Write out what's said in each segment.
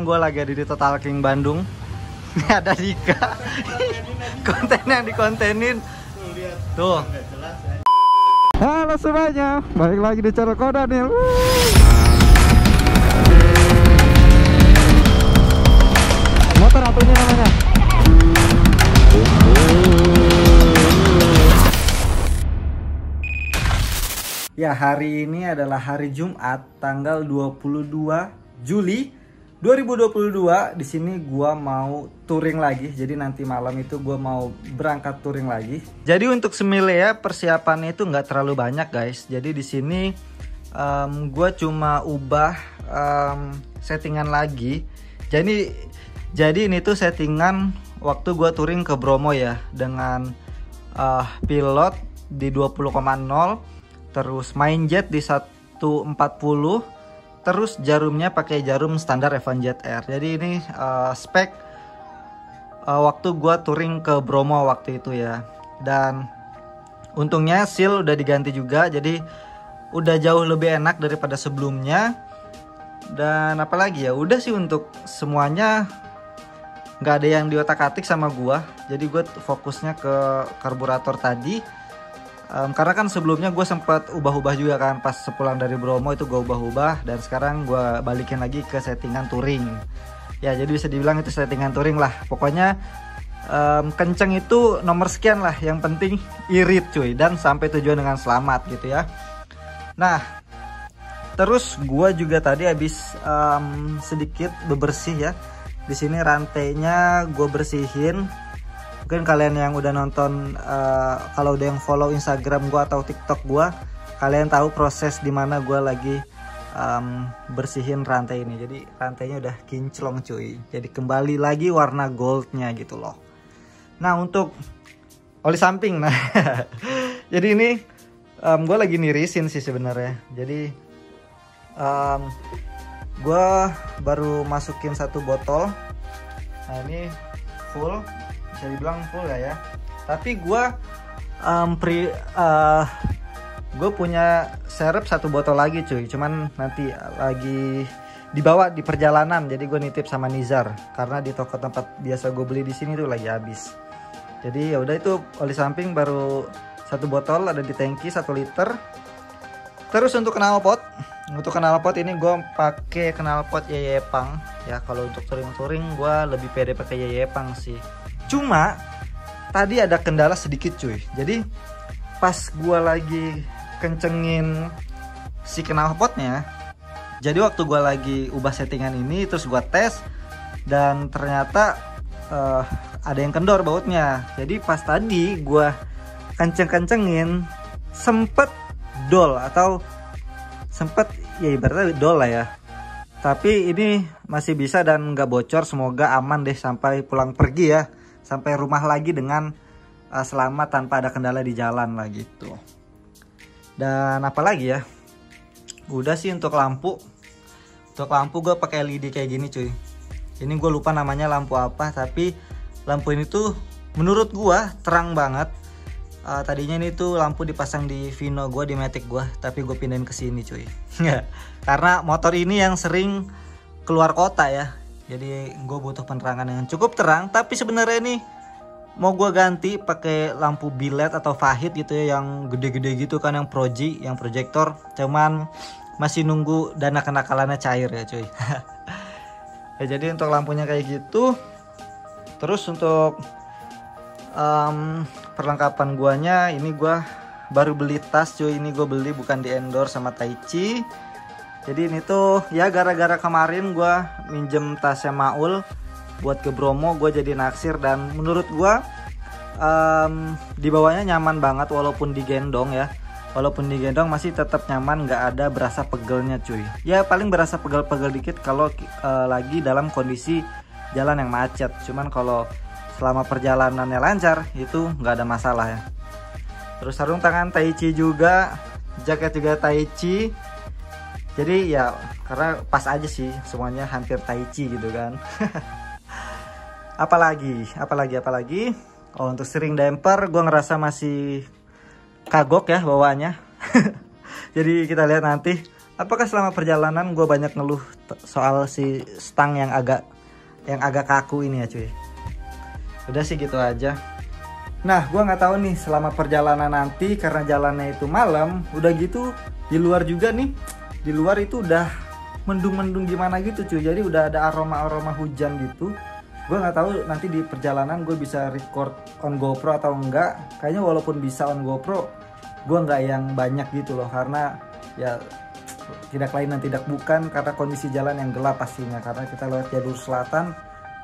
gue lagi ada di Total King Bandung. Ini ada Dika. Konten yang dikontenin. Tuh. Halo semuanya, balik lagi di channel Ko Daniel. Motor apanya namanya? Ya, hari ini adalah hari Jumat, tanggal 22 Juli 2022. Di sini gua mau touring lagi. Jadi nanti malam itu gua mau berangkat touring lagi. Jadi untuk semile ya, persiapannya itu nggak terlalu banyak, guys. Jadi di sini gua cuma ubah settingan lagi. Jadi ini tuh settingan waktu gua touring ke Bromo ya, dengan pilot di 20,0, terus main jet di 140, terus jarumnya pakai jarum standar Evan Jet Air. Jadi ini spek waktu gua touring ke Bromo waktu itu ya. Dan untungnya seal udah diganti juga, jadi udah jauh lebih enak daripada sebelumnya. Dan apalagi ya, udah sih untuk semuanya nggak ada yang diotak-atik sama gua. Jadi gue fokusnya ke karburator tadi. Karena kan sebelumnya gue sempat ubah-ubah juga kan, pas sepulang dari Bromo itu gue ubah-ubah, dan sekarang gue balikin lagi ke settingan touring. Ya jadi bisa dibilang itu settingan touring lah. Pokoknya kenceng itu nomor sekian lah, yang penting irit cuy, dan sampai tujuan dengan selamat gitu ya. Nah terus gue juga tadi habis sedikit bebersih ya. Di sini rantainya gue bersihin. Mungkin kalian yang udah nonton, kalau udah yang follow Instagram gue atau TikTok gue, kalian tahu proses dimana gue lagi bersihin rantai ini. Jadi rantainya udah kinclong cuy. Jadi kembali lagi warna goldnya gitu loh. Nah untuk oli samping, nah jadi ini gue lagi nirisin sih sebenarnya. Jadi gue baru masukin 1 botol. Nah ini full, bisa dibilang full ya. Tapi gue gue punya serep 1 botol lagi cuy, cuman nanti lagi dibawa di perjalanan. Jadi gue nitip sama Nizar karena di toko tempat biasa gue beli di sini tuh lagi habis. Jadi ya udah, itu oli samping baru 1 botol ada di tangki 1 liter. Terus untuk knalpot, ini gue pakai knalpot Yayepang ya. Kalau untuk touring gue lebih pede pakai Yayepang sih. Cuma tadi ada kendala sedikit cuy. Jadi pas gue lagi kencengin si knalpotnya, jadi waktu gue lagi ubah settingan ini, terus gue tes, dan ternyata ada yang kendor bautnya. Jadi pas tadi gue kenceng-kencengin sempet dol, atau sempet ya ibaratnya dol lah ya. Tapi ini masih bisa dan nggak bocor. Semoga aman deh sampai pulang pergi ya, sampai rumah lagi dengan selamat tanpa ada kendala di jalan lah gitu. Dan apalagi ya, udah sih untuk lampu. Untuk lampu gue pakai LED kayak gini cuy. Ini gue lupa namanya lampu apa, tapi lampu ini tuh menurut gue terang banget. Tadinya ini tuh lampu dipasang di Vino gue, di Matic gue, tapi gue pindahin ke sini cuy. Karena motor ini yang sering keluar kota ya. Jadi gue butuh penerangan yang cukup terang. Tapi sebenarnya ini mau gue ganti pakai lampu biled atau Fahid gitu ya, yang gede-gede gitu kan, yang proji, yang proyektor. Cuman masih nunggu dana kenakalannya cair ya cuy. Ya, jadi untuk lampunya kayak gitu. Terus untuk perlengkapan guanya, ini gue baru beli tas cuy. Ini gue beli bukan di endorse sama Taichi. Jadi ini tuh ya gara-gara kemarin gue minjem tasnya Maul buat ke Bromo, gue jadi naksir, dan menurut gue dibawanya nyaman banget walaupun digendong ya. Walaupun digendong masih tetap nyaman, nggak ada berasa pegelnya cuy. Ya paling berasa pegel-pegel dikit kalau lagi dalam kondisi jalan yang macet. Cuman kalau selama perjalanannya lancar itu nggak ada masalah ya. Terus sarung tangan Taichi juga, jaket juga Taichi. Jadi ya karena pas aja sih, semuanya hampir Taichi gitu kan. apalagi oh, untuk steering damper gue ngerasa masih kagok ya bawaannya. Jadi kita lihat nanti apakah selama perjalanan gue banyak ngeluh soal si stang yang agak kaku ini ya cuy. Udah sih gitu aja. Nah gue nggak tahu nih selama perjalanan nanti, karena jalannya itu malam, udah gitu di luar juga nih, di luar itu udah mendung-mendung gimana gitu cuy. Jadi udah ada aroma hujan gitu. Gue nggak tahu nanti di perjalanan gue bisa record on GoPro atau enggak. Kayaknya walaupun bisa on GoPro, gue nggak yang banyak gitu loh, karena ya tidak lain dan tidak bukan karena kondisi jalan yang gelap pastinya, karena kita lewat jalur selatan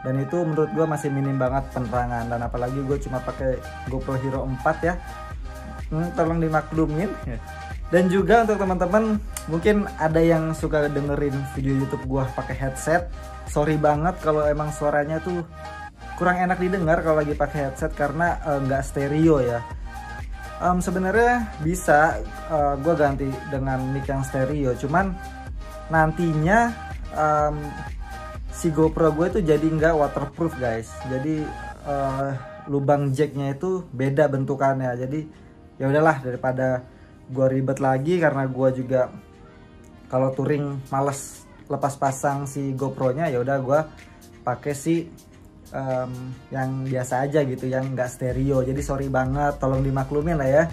dan itu menurut gue masih minim banget penerangan, dan apalagi gue cuma pakai GoPro Hero 4 ya. Tolong dimaklumin. Dan juga untuk teman-teman mungkin ada yang suka dengerin video YouTube gue pakai headset, sorry banget kalau emang suaranya tuh kurang enak didengar kalau lagi pakai headset karena nggak stereo ya. Sebenarnya bisa gue ganti dengan mic yang stereo, cuman nantinya si GoPro gue itu jadi nggak waterproof guys. Jadi lubang jacknya itu beda bentukannya. Jadi ya udahlah, daripada gue ribet lagi, karena gue juga kalau touring males lepas pasang si GoPro-nya, ya udah gue pakai si yang biasa aja gitu, yang nggak stereo. Jadi sorry banget, tolong dimaklumin lah ya.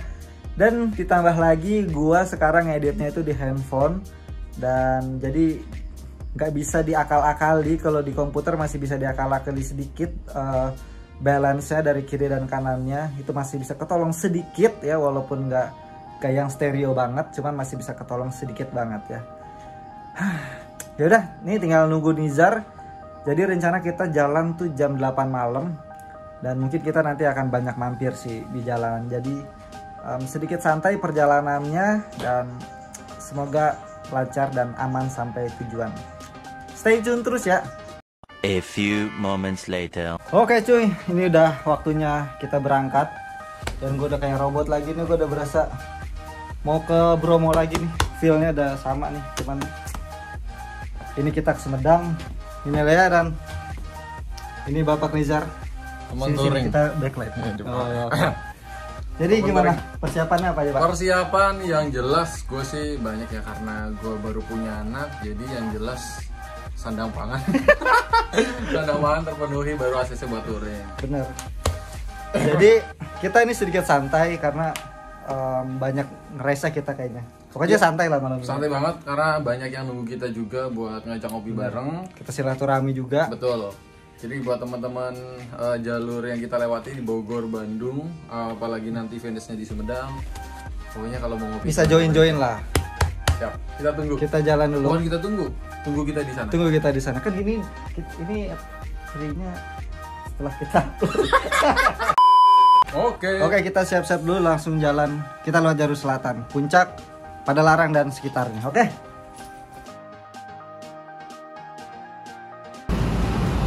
Dan ditambah lagi gua sekarang editnya itu di handphone, dan jadi nggak bisa diakal-akali. Kalau di komputer masih bisa diakal-akali sedikit, balance-nya dari kiri dan kanannya itu masih bisa ketolong sedikit ya, walaupun nggak kayak yang stereo banget, cuman masih bisa ketolong sedikit banget ya. Ya udah, nih tinggal nunggu Nizar. Jadi rencana kita jalan tuh jam 8 malam, dan mungkin kita nanti akan banyak mampir sih di jalan. Jadi sedikit santai perjalanannya, dan semoga lancar dan aman sampai tujuan. Stay tune terus ya. A few moments later. Oke cuy, ini udah waktunya kita berangkat, dan gue udah kayak robot lagi nih. Gue udah berasa mau ke Bromo lagi nih. Feelnya udah sama nih, cuman ini kita ke Sumedang. Ini Lea dan ini Bapak Nizar. Sini kita backlight. Jadi gimana persiapannya apa ya Pak? Persiapan yang jelas gue sih banyak ya, karena gue baru punya anak. Jadi yang jelas sandang pangan. Sandang pangan terpenuhi, baru ACC buat touring. Bener. Jadi kita ini sedikit santai karena banyak ngeresa kita kayaknya. Pokoknya santai lah malam ini. Santai banget karena banyak yang nunggu kita juga buat ngajak ngopi bareng. Kita silaturahmi juga. Betul. Jadi buat teman-teman jalur yang kita lewati di Bogor, Bandung, apalagi nanti finish-nya di Sumedang, pokoknya kalau mau ngopi bisa join lah. Siap. Kita tunggu. Kita jalan dulu. Bukan kita tunggu. Tunggu kita di sana. Tunggu kita di sana. Kan ini free-nya setelah kita. Oke, kita siap-siap dulu, langsung jalan. Kita lewat jalur selatan, Puncak, Padalarang dan sekitarnya.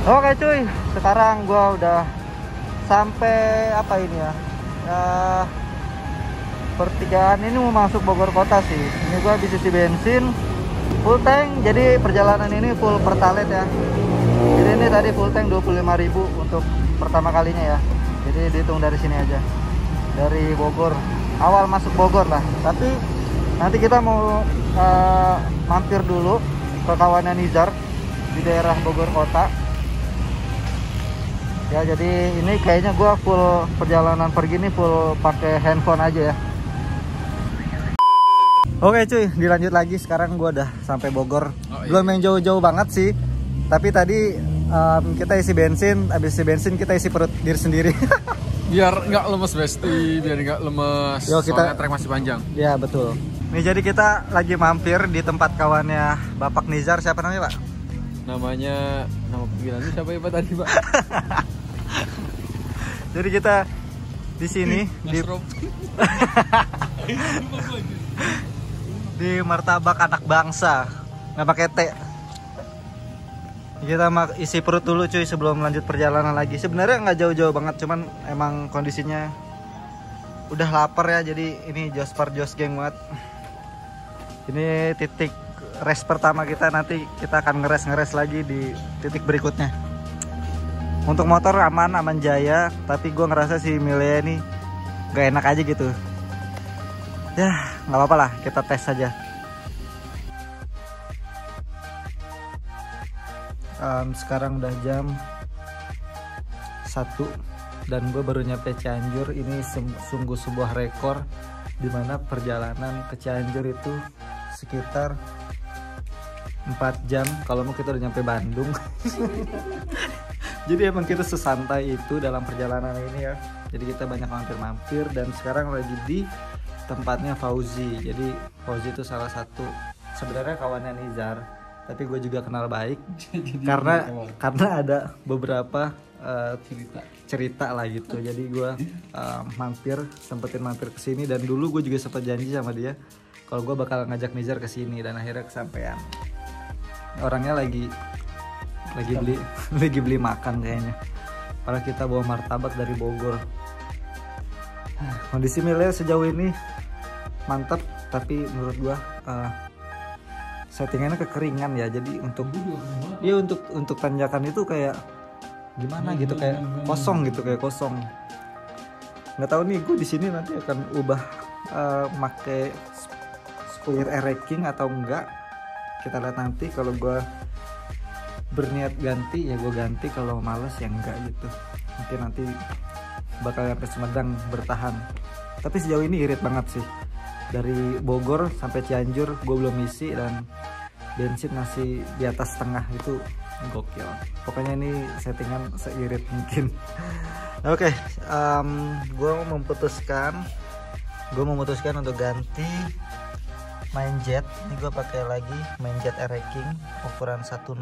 Oke, cuy, sekarang gua udah sampai apa ini ya? Pertigaan ini mau masuk Bogor kota sih. Ini gua habis isi bensin full tank. Jadi perjalanan ini full pertalite ya. Jadi ini tadi full tank 25.000 untuk pertama kalinya ya. Jadi dihitung dari sini aja, dari Bogor, awal masuk Bogor lah. Tapi nanti kita mau mampir dulu ke kawanan Nizar di daerah Bogor kota ya. Jadi ini kayaknya gua full perjalanan pergi ini full pakai handphone aja ya. Oke cuy, dilanjut lagi. Sekarang gua udah sampai Bogor. Belum yang jauh-jauh banget sih, tapi tadi kita isi bensin. Habis isi bensin kita isi perut diri sendiri. Biar nggak lemes Besti, biar nggak lemes. Yo, soalnya trek masih panjang. Ya betul. Nih jadi kita lagi mampir di tempat kawannya Bapak Nizar. Siapa namanya Pak? Nama panggilannya siapa ya Pak tadi Pak? Jadi kita di sini di Martabak Anak Bangsa, nggak pakai T. Kita isi perut dulu cuy sebelum lanjut perjalanan lagi. Sebenarnya nggak jauh-jauh banget, cuman emang kondisinya udah lapar ya. Jadi ini Jos Geng banget. Ini titik race pertama kita, nanti kita akan ngeres lagi di titik berikutnya. Untuk motor aman jaya, tapi gue ngerasa si Milea ini gak enak aja gitu. Ya nggak apa-apa lah, kita tes saja. Sekarang udah jam 1 dan gue baru nyampe Cianjur. Ini sungguh sebuah rekor, dimana perjalanan ke Cianjur itu sekitar 4 jam kalau mau kita udah nyampe Bandung. Jadi emang kita sesantai itu dalam perjalanan ini ya. Jadi kita banyak mampir-mampir, dan sekarang lagi di tempatnya Fauzi. Jadi Fauzi itu salah satu sebenarnya kawannya Nizar, tapi gue juga kenal baik karena ada beberapa cerita lah gitu. Jadi gue sempetin mampir ke sini, dan dulu gue juga sempat janji sama dia kalau gue bakal ngajak Nizar ke sini, dan akhirnya kesampaian. Orangnya lagi beli makan kayaknya. Padahal kita bawa martabak dari Bogor. Kondisi Milea sejauh ini mantap, tapi menurut gua settingannya kekeringan ya. Jadi untuk tanjakan itu kayak gimana gitu, kayak kosong gitu, kayak kosong. Nggak tahu nih gue di sini nanti akan ubah make air ranking atau enggak. Kita lihat nanti. Kalau gue berniat ganti ya gue ganti, kalau males ya enggak gitu. Mungkin nanti bakal sampai Sumedang bertahan. Tapi sejauh ini irit banget sih. Dari Bogor sampai Cianjur gue belum isi, dan bensin masih di atas setengah. Itu gokil. Pokoknya ini settingan seirit mungkin. Oke, gue memutuskan untuk ganti main jet. Ini gue pakai lagi main jet Air King ukuran 108,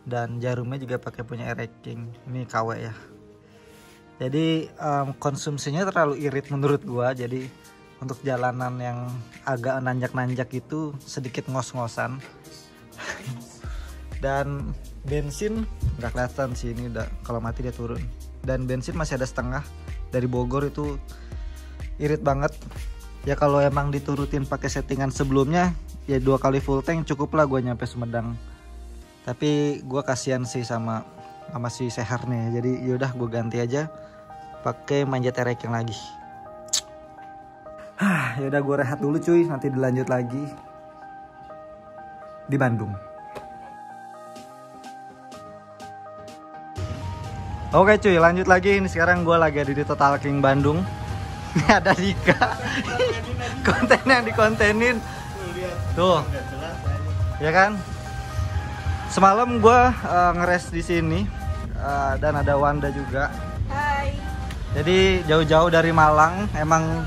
dan jarumnya juga pakai punya Air King. Ini KW ya. Jadi konsumsinya terlalu irit menurut gue. Jadi untuk jalanan yang agak nanjak-nanjak itu sedikit ngos-ngosan. Dan bensin nggak kelihatan sih, ini udah kalau mati dia turun. Dan bensin masih ada setengah. Dari Bogor itu irit banget. Ya kalau emang diturutin pakai settingan sebelumnya ya 2 kali full tank cukup lah gue nyampe Sumedang. Tapi gue kasihan sih sama si Sehar nih. Jadi yaudah gue ganti aja pakai manjat erek yang lagi. Yaudah gue rehat dulu cuy, nanti dilanjut lagi di Bandung. Oke cuy, lanjut lagi. Ini sekarang gue lagi ada di Total King Bandung. Ini ada Dika. Konten yang dikontenin tuh, ya kan? Semalam gue ngeres di sini, dan ada Wanda juga. Hai. Jadi jauh-jauh dari Malang, emang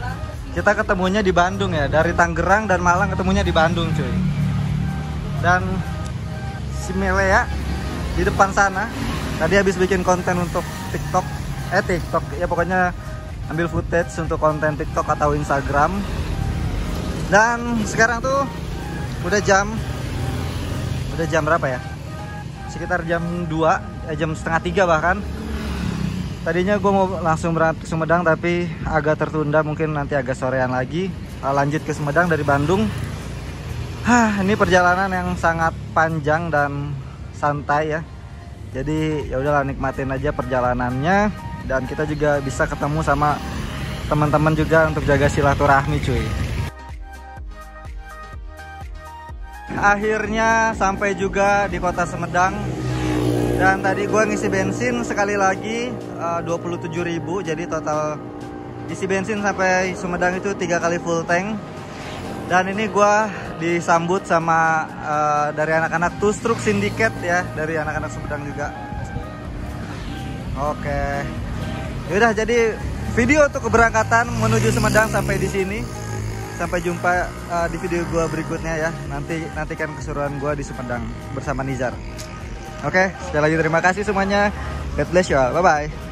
kita ketemunya di Bandung ya. Dari Tangerang dan Malang ketemunya di Bandung cuy. Dan si Milea di depan sana tadi habis bikin konten untuk TikTok ya, pokoknya ambil footage untuk konten TikTok atau Instagram. Dan sekarang tuh udah jam berapa ya? Sekitar jam 2, jam setengah 3 bahkan. Tadinya gue mau langsung berangkat ke Sumedang, tapi agak tertunda, mungkin nanti agak sorean lagi. Lanjut ke Sumedang dari Bandung. Ini perjalanan yang sangat panjang dan santai ya. Jadi ya udahlah, nikmatin aja perjalanannya, dan kita juga bisa ketemu sama teman-teman juga untuk jaga silaturahmi cuy. Akhirnya sampai juga di kota Sumedang. Dan tadi gue ngisi bensin sekali lagi 27.000. Jadi total isi bensin sampai Sumedang itu 3 kali full tank. Dan ini gue disambut sama dari anak-anak Tustruk Syndicate ya, dari anak-anak Sumedang juga. Oke. Yaudah, jadi video untuk keberangkatan menuju Sumedang sampai di sini. Sampai jumpa di video gue berikutnya ya. Nantikan keseruan gue di Sumedang bersama Nizar. Oke, sekali lagi terima kasih semuanya. God bless you all. Bye bye.